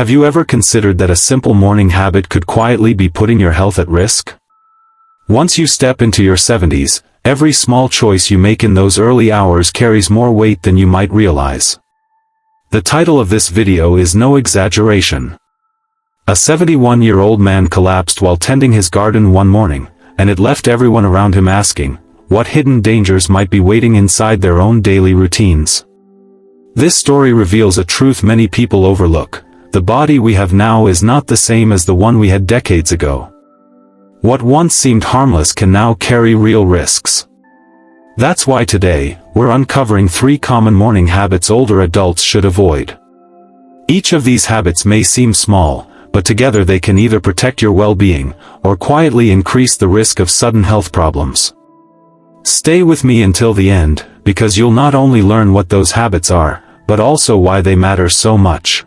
Have you ever considered that a simple morning habit could quietly be putting your health at risk? Once you step into your 70s, every small choice you make in those early hours carries more weight than you might realize. The title of this video is no exaggeration. A 71-year-old man collapsed while tending his garden one morning, and it left everyone around him asking, what hidden dangers might be waiting inside their own daily routines. This story reveals a truth many people overlook. The body we have now is not the same as the one we had decades ago. What once seemed harmless can now carry real risks. That's why today, we're uncovering 3 common morning habits older adults should avoid. Each of these habits may seem small, but together they can either protect your well-being, or quietly increase the risk of sudden health problems. Stay with me until the end, because you'll not only learn what those habits are, but also why they matter so much.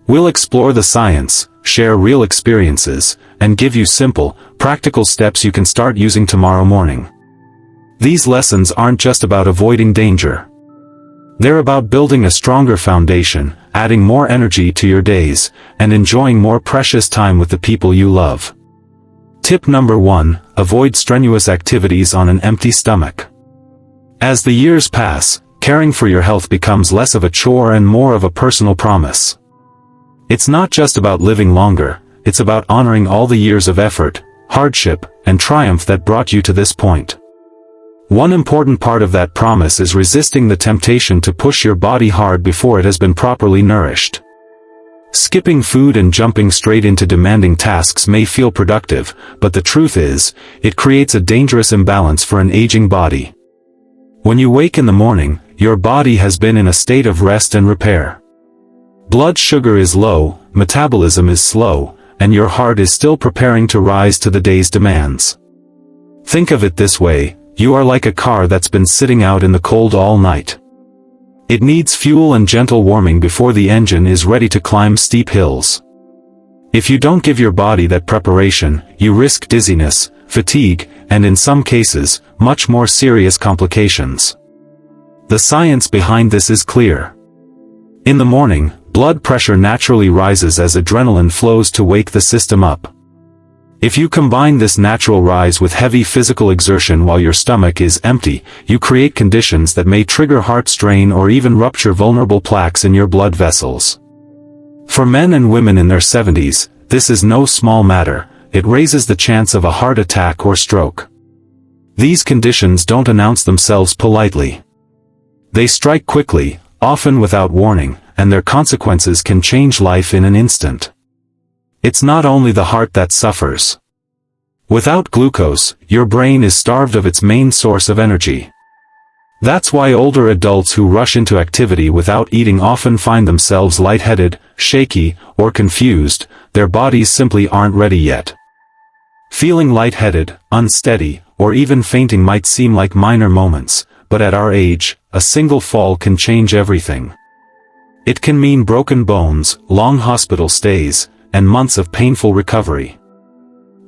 We'll explore the science, share real experiences, and give you simple, practical steps you can start using tomorrow morning. These lessons aren't just about avoiding danger. They're about building a stronger foundation, adding more energy to your days, and enjoying more precious time with the people you love. Tip number 1, avoid strenuous activities on an empty stomach. As the years pass, caring for your health becomes less of a chore and more of a personal promise. It's not just about living longer, it's about honoring all the years of effort, hardship, and triumph that brought you to this point. One important part of that promise is resisting the temptation to push your body hard before it has been properly nourished. Skipping food and jumping straight into demanding tasks may feel productive, but the truth is, it creates a dangerous imbalance for an aging body. When you wake in the morning, your body has been in a state of rest and repair. Blood sugar is low, metabolism is slow, and your heart is still preparing to rise to the day's demands. Think of it this way. You are like a car that's been sitting out in the cold all night. It needs fuel and gentle warming before the engine is ready to climb steep hills. If you don't give your body that preparation, you risk dizziness, fatigue, and in some cases, much more serious complications. The science behind this is clear. In the morning, blood pressure naturally rises as adrenaline flows to wake the system up. If you combine this natural rise with heavy physical exertion while your stomach is empty, you create conditions that may trigger heart strain or even rupture vulnerable plaques in your blood vessels. For men and women in their 70s, this is no small matter. It raises the chance of a heart attack or stroke. These conditions don't announce themselves politely. They strike quickly, often without warning, and their consequences can change life in an instant. It's not only the heart that suffers. Without glucose, your brain is starved of its main source of energy. That's why older adults who rush into activity without eating often find themselves lightheaded, shaky, or confused. Their bodies simply aren't ready yet. Feeling lightheaded, unsteady, or even fainting might seem like minor moments, but at our age, a single fall can change everything. It can mean broken bones, long hospital stays, and months of painful recovery.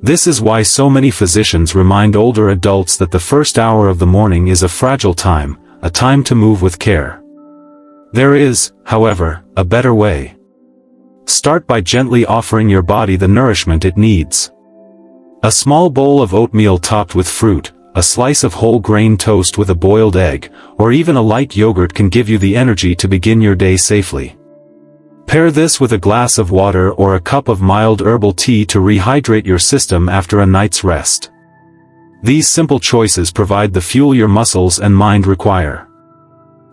This is why so many physicians remind older adults that the first hour of the morning is a fragile time, a time to move with care. There is, however, a better way. Start by gently offering your body the nourishment it needs. A small bowl of oatmeal topped with fruit, a slice of whole grain toast with a boiled egg, or even a light yogurt can give you the energy to begin your day safely. Pair this with a glass of water or a cup of mild herbal tea to rehydrate your system after a night's rest. These simple choices provide the fuel your muscles and mind require.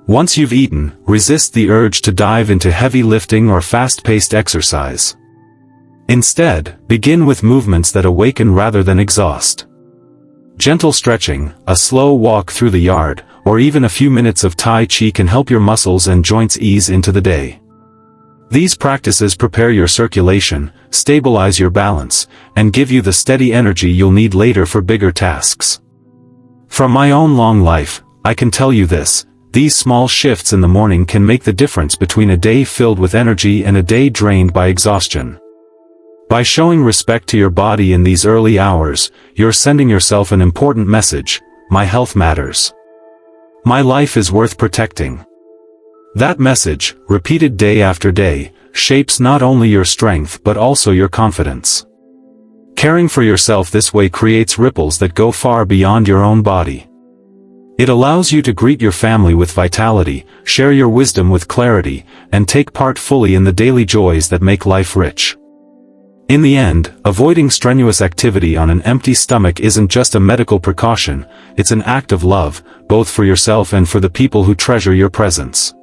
Once you've eaten, resist the urge to dive into heavy lifting or fast-paced exercise. Instead, begin with movements that awaken rather than exhaust. Gentle stretching, a slow walk through the yard, or even a few minutes of Tai Chi can help your muscles and joints ease into the day. These practices prepare your circulation, stabilize your balance, and give you the steady energy you'll need later for bigger tasks. From my own long life, I can tell you this: these small shifts in the morning can make the difference between a day filled with energy and a day drained by exhaustion. By showing respect to your body in these early hours, you're sending yourself an important message: my health matters. My life is worth protecting. That message, repeated day after day, shapes not only your strength but also your confidence. Caring for yourself this way creates ripples that go far beyond your own body. It allows you to greet your family with vitality, share your wisdom with clarity, and take part fully in the daily joys that make life rich. In the end, avoiding strenuous activity on an empty stomach isn't just a medical precaution, it's an act of love, both for yourself and for the people who treasure your presence.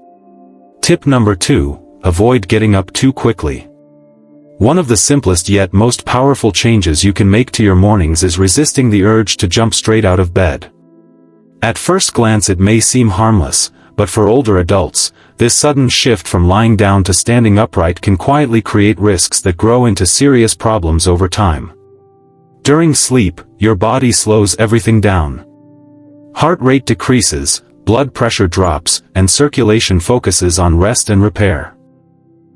Tip number 2, avoid getting up too quickly. One of the simplest yet most powerful changes you can make to your mornings is resisting the urge to jump straight out of bed. At first glance it may seem harmless, but for older adults, this sudden shift from lying down to standing upright can quietly create risks that grow into serious problems over time. During sleep, your body slows everything down. Heart rate decreases, blood pressure drops, and circulation focuses on rest and repair.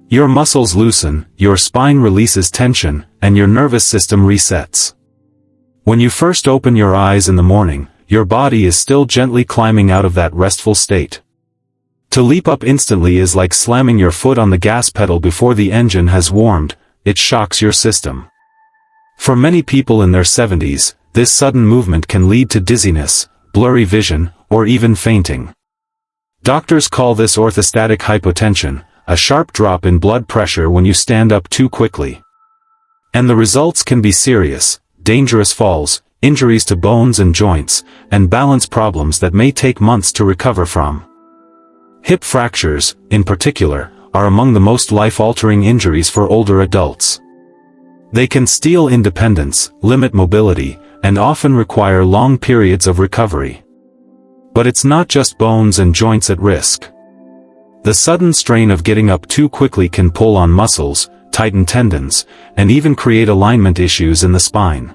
Your muscles loosen, your spine releases tension, and your nervous system resets. When you first open your eyes in the morning, your body is still gently climbing out of that restful state. To leap up instantly is like slamming your foot on the gas pedal before the engine has warmed. It shocks your system. For many people in their 70s, this sudden movement can lead to dizziness, blurry vision, or even fainting. Doctors call this orthostatic hypotension, a sharp drop in blood pressure when you stand up too quickly. And the results can be serious: dangerous falls, injuries to bones and joints, and balance problems that may take months to recover from. Hip fractures, in particular, are among the most life-altering injuries for older adults. They can steal independence, limit mobility, and often require long periods of recovery. But it's not just bones and joints at risk. The sudden strain of getting up too quickly can pull on muscles, tighten tendons, and even create alignment issues in the spine.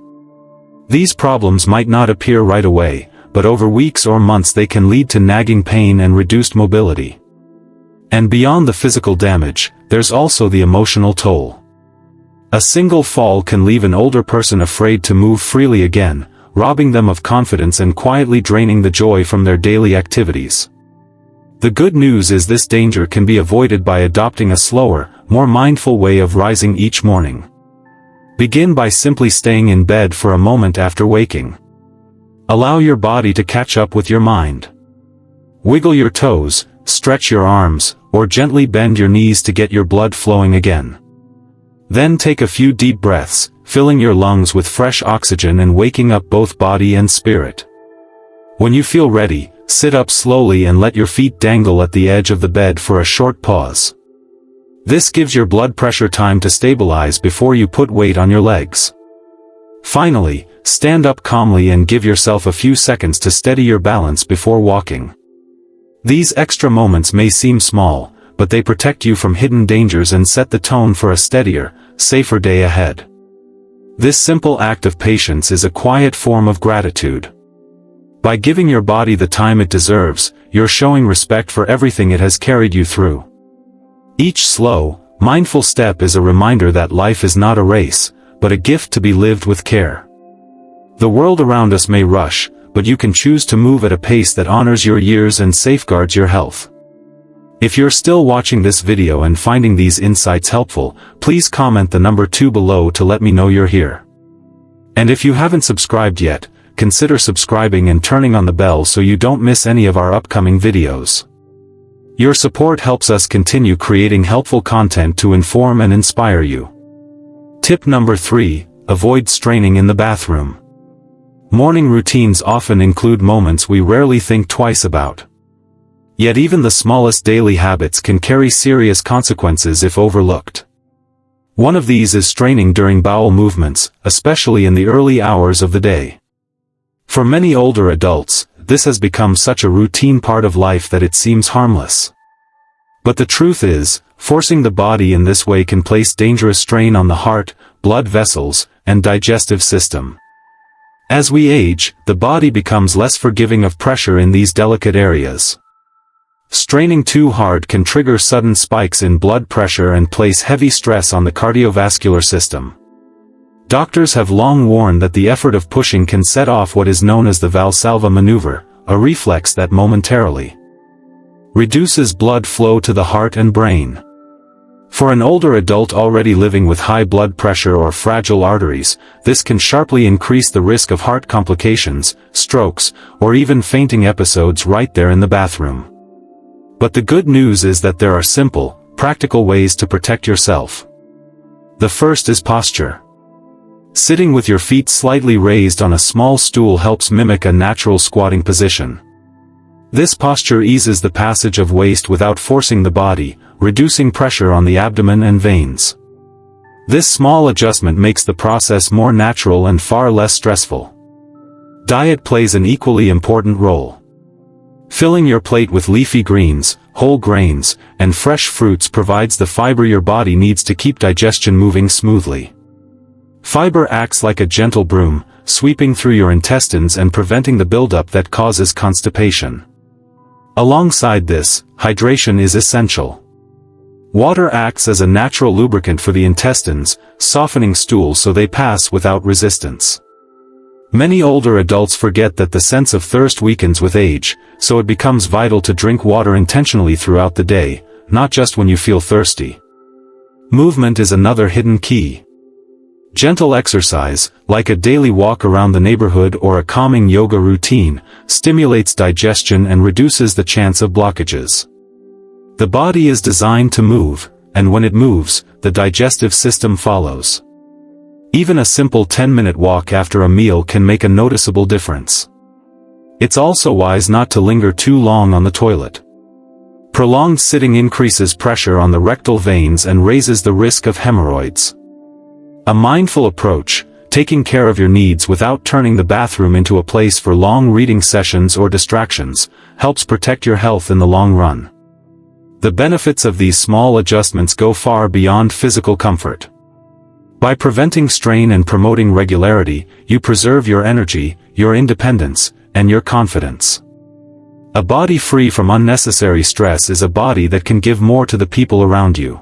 These problems might not appear right away, but over weeks or months they can lead to nagging pain and reduced mobility. And beyond the physical damage, there's also the emotional toll. A single fall can leave an older person afraid to move freely again, robbing them of confidence and quietly draining the joy from their daily activities. The good news is this danger can be avoided by adopting a slower, more mindful way of rising each morning. Begin by simply staying in bed for a moment after waking. Allow your body to catch up with your mind. Wiggle your toes, stretch your arms, or gently bend your knees to get your blood flowing again. Then take a few deep breaths, filling your lungs with fresh oxygen and waking up both body and spirit. When you feel ready, sit up slowly and let your feet dangle at the edge of the bed for a short pause. This gives your blood pressure time to stabilize before you put weight on your legs. Finally, stand up calmly and give yourself a few seconds to steady your balance before walking. These extra moments may seem small, but they protect you from hidden dangers and set the tone for a steadier, safer day ahead. This simple act of patience is a quiet form of gratitude. By giving your body the time it deserves, you're showing respect for everything it has carried you through. Each slow, mindful step is a reminder that life is not a race, but a gift to be lived with care. The world around us may rush, but you can choose to move at a pace that honors your years and safeguards your health. If you're still watching this video and finding these insights helpful, please comment the number 2 below to let me know you're here. And if you haven't subscribed yet, consider subscribing and turning on the bell so you don't miss any of our upcoming videos. Your support helps us continue creating helpful content to inform and inspire you. Tip number 3, avoid straining in the bathroom. Morning routines often include moments we rarely think twice about. Yet even the smallest daily habits can carry serious consequences if overlooked. One of these is straining during bowel movements, especially in the early hours of the day. For many older adults, this has become such a routine part of life that it seems harmless. But the truth is, forcing the body in this way can place dangerous strain on the heart, blood vessels, and digestive system. As we age, the body becomes less forgiving of pressure in these delicate areas. Straining too hard can trigger sudden spikes in blood pressure and place heavy stress on the cardiovascular system. Doctors have long warned that the effort of pushing can set off what is known as the Valsalva maneuver, a reflex that momentarily reduces blood flow to the heart and brain. For an older adult already living with high blood pressure or fragile arteries, this can sharply increase the risk of heart complications, strokes, or even fainting episodes right there in the bathroom. But the good news is that there are simple, practical ways to protect yourself. The first is posture. Sitting with your feet slightly raised on a small stool helps mimic a natural squatting position. This posture eases the passage of waste without forcing the body, reducing pressure on the abdomen and veins. This small adjustment makes the process more natural and far less stressful. Diet plays an equally important role. Filling your plate with leafy greens, whole grains, and fresh fruits provides the fiber your body needs to keep digestion moving smoothly. Fiber acts like a gentle broom, sweeping through your intestines and preventing the buildup that causes constipation. Alongside this, hydration is essential. Water acts as a natural lubricant for the intestines, softening stool so they pass without resistance. Many older adults forget that the sense of thirst weakens with age, so it becomes vital to drink water intentionally throughout the day, not just when you feel thirsty. Movement is another hidden key. Gentle exercise, like a daily walk around the neighborhood or a calming yoga routine, stimulates digestion and reduces the chance of blockages. The body is designed to move, and when it moves, the digestive system follows. Even a simple 10-minute walk after a meal can make a noticeable difference. It's also wise not to linger too long on the toilet. Prolonged sitting increases pressure on the rectal veins and raises the risk of hemorrhoids. A mindful approach, taking care of your needs without turning the bathroom into a place for long reading sessions or distractions, helps protect your health in the long run. The benefits of these small adjustments go far beyond physical comfort. By preventing strain and promoting regularity, you preserve your energy, your independence, and your confidence. A body free from unnecessary stress is a body that can give more to the people around you.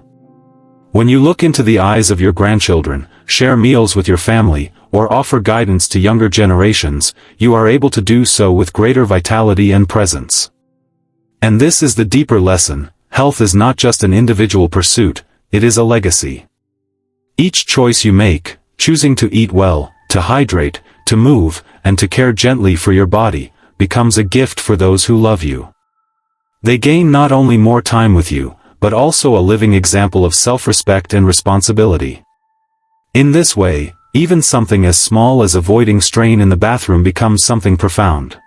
When you look into the eyes of your grandchildren, share meals with your family, or offer guidance to younger generations, you are able to do so with greater vitality and presence. And this is the deeper lesson: health is not just an individual pursuit, it is a legacy. Each choice you make, choosing to eat well, to hydrate, to move, and to care gently for your body, becomes a gift for those who love you. They gain not only more time with you, but also a living example of self-respect and responsibility. In this way, even something as small as avoiding strain in the bathroom becomes something profound.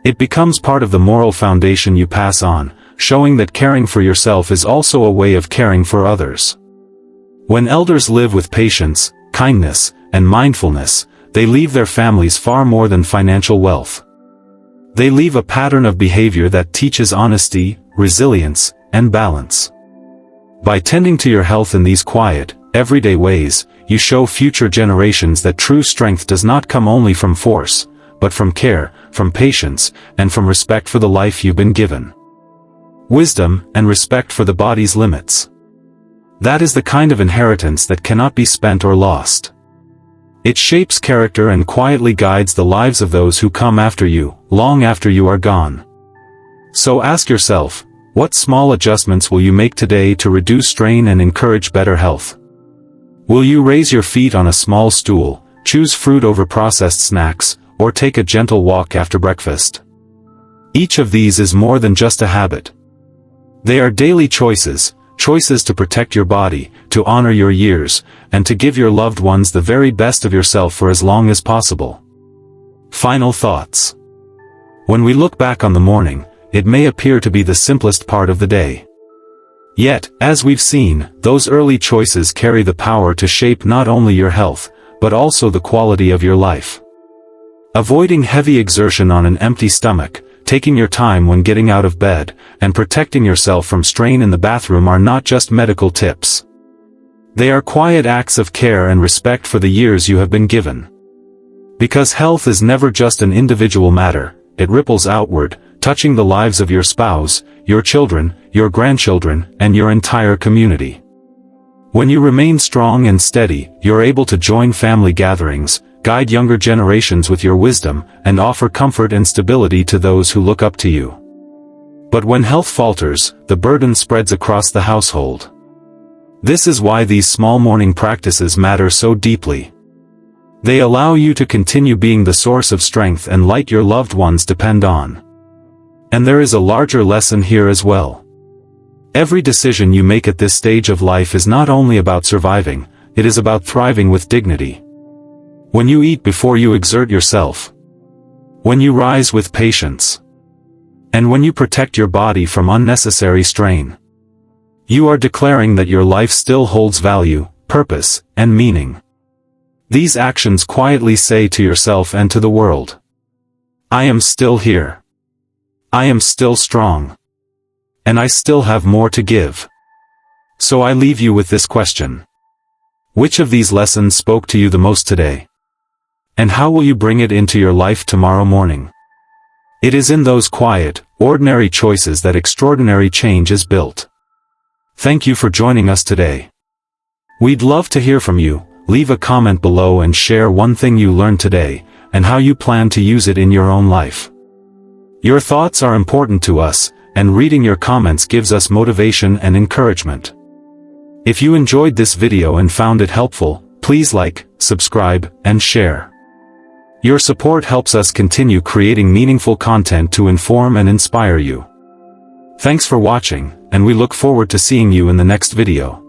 It becomes part of the moral foundation you pass on, showing that caring for yourself is also a way of caring for others. When elders live with patience, kindness, and mindfulness, they leave their families far more than financial wealth. They leave a pattern of behavior that teaches honesty, resilience, and balance. By tending to your health in these quiet, everyday ways, you show future generations that true strength does not come only from force, but from care, from patience, and from respect for the life you've been given. Wisdom, and respect for the body's limits. That is the kind of inheritance that cannot be spent or lost. It shapes character and quietly guides the lives of those who come after you, long after you are gone. So ask yourself, what small adjustments will you make today to reduce strain and encourage better health? Will you raise your feet on a small stool, choose fruit over processed snacks, or take a gentle walk after breakfast? Each of these is more than just a habit. They are daily choices to protect your body, to honor your years, and to give your loved ones the very best of yourself for as long as possible. Final thoughts. When we look back on the morning, it may appear to be the simplest part of the day. Yet, as we've seen, those early choices carry the power to shape not only your health, but also the quality of your life. Avoiding heavy exertion on an empty stomach, taking your time when getting out of bed, and protecting yourself from strain in the bathroom are not just medical tips. They are quiet acts of care and respect for the years you have been given. Because health is never just an individual matter, it ripples outward, touching the lives of your spouse, your children, your grandchildren, and your entire community. When you remain strong and steady, you're able to join family gatherings, guide younger generations with your wisdom, and offer comfort and stability to those who look up to you. But when health falters, the burden spreads across the household. This is why these small morning practices matter so deeply. They allow you to continue being the source of strength and light your loved ones depend on. And there is a larger lesson here as well. Every decision you make at this stage of life is not only about surviving, it is about thriving with dignity. When you eat before you exert yourself, when you rise with patience, and when you protect your body from unnecessary strain, you are declaring that your life still holds value, purpose, and meaning. These actions quietly say to yourself and to the world, I am still here. I am still strong. And I still have more to give. So I leave you with this question. Which of these lessons spoke to you the most today? And how will you bring it into your life tomorrow morning? It is in those quiet, ordinary choices that extraordinary change is built. Thank you for joining us today. We'd love to hear from you. Leave a comment below and share one thing you learned today, and how you plan to use it in your own life. Your thoughts are important to us, and reading your comments gives us motivation and encouragement. If you enjoyed this video and found it helpful, please like, subscribe, and share. Your support helps us continue creating meaningful content to inform and inspire you. Thanks for watching, and we look forward to seeing you in the next video.